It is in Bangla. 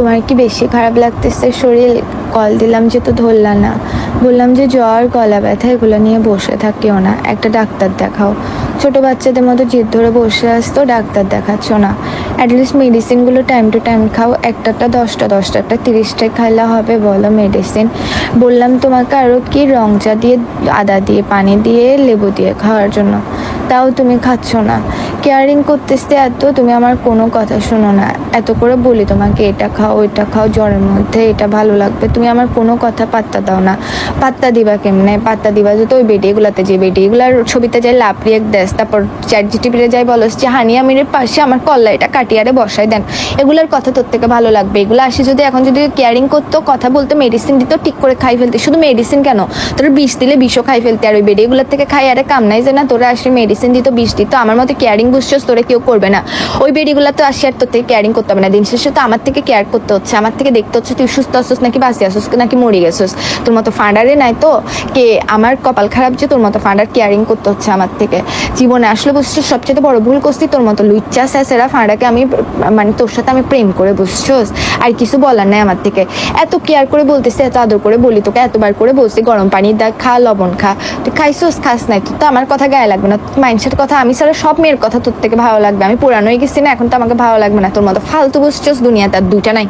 তোমার কি বেশি খারাপ লাগতেছে শরীর? কল দিলাম যে তো ধরলা না। বললাম যে জ্বর, গলা ব্যথা এগুলো নিয়ে বসে থাকিও না, একটা ডাক্তার দেখাও। ছোট বাচ্চাদের মতো জিদ ধরে বসে আসতো, ডাক্তার দেখাচ্ছ না। অ্যাটলিস্ট মেডিসিনগুলো টাইম টু টাইম খাও। একটাটা 10টা, 10টাটা 30টা খাইলে হবে বলো মেডিসিন? বললাম তোমাকে আরও কি রং চা দিয়ে, আদা দিয়ে, পানি দিয়ে, লেবু দিয়ে খাওয়ার জন্য, তাও তুমি খাচ্ছ না। কেয়ারিং করতেছে এত, তুমি আমার কোনো কথা শোনো না। এত করে বলি তোমাকে এটা খাও ওইটা খাও, জ্বরের মধ্যে এটা ভালো লাগবে, তুমি আমার কোনো কথা পাত্তা দাও না। পাত্তা দিবা কেমনে? পাত্তা দিবা যে তো ওই বেডিগুলাতে, যে বেডিগুলার ছবিতে যাই লাভ রিয়েক্ট দেশ, তারপর ChatGPT যাই বলস যে হানিয়া মিরের পাশে আমার কল্লা এটা কাটিয়ারে বসাই দেন, এগুলার কথা তোর থেকে ভালো লাগবে? এগুলো আসে যদি এখন যদি কেয়ারিং করতো, কথা বলতে, মেডিসিন দিত, ঠিক করে খাই ফেলতে। শুধু মেডিসিন কেন, তোর বিষ দিলে বিষও খাই ফেলতে। আর ওই বেডিগুলোর থেকে খাই আরে কাম নাই যে না তোরা আসলে মেডিসিন দিত, বিষ দিত, আমার মতো কেয়ারিং বুঝছস তোরা কেউ করবে না। ওই বেডিগুলো তো আসি আর তোর থেকে কেয়ারিং করতে হবে না। দিন শেষে তো আমার থেকে কেয়ার করতে হচ্ছে, আমার থেকে দেখতে হচ্ছে তুই সুস্থ আসছিস নাকি বাঁচি আসছিস নাকি মরে গেছিস। তোর মতো ফান্ডারে নাই তো কে, আমার কপাল খারাপ যে তোর মতো ফান্ডার কেয়ারিং করতে হচ্ছে আমার থেকে। জীবনে আসলে বুঝছিস সবচেয়ে বড় ভুল করছি, তোর মতো লুচ্চা স্যাসেরা ফান্ডাকে আমি মানে তোর সাথে আমি প্রেম করে বুঝছস। আর কিছু বলার নাই আমার থেকে। এত কেয়ার করে বলতেছে, এত আদর করে বলি তোকে, এতবার করে বলছি গরম পানি দা খা, লবণ খা, তুই খাইছোস খাস নাই, তোর তো আমার কথা গায়ে লাগবে না। মাইন্ডসেট কথা আমি ছাড়া সব মেয়ের কথা তোর থেকে ভালো লাগবে। আমি পুরানো হয়ে গেছি না, এখন তো আমাকে ভালো লাগবে না। তোর মতো ফালতু বুঝছস দুনিয়াতে আর দুইটা নাই।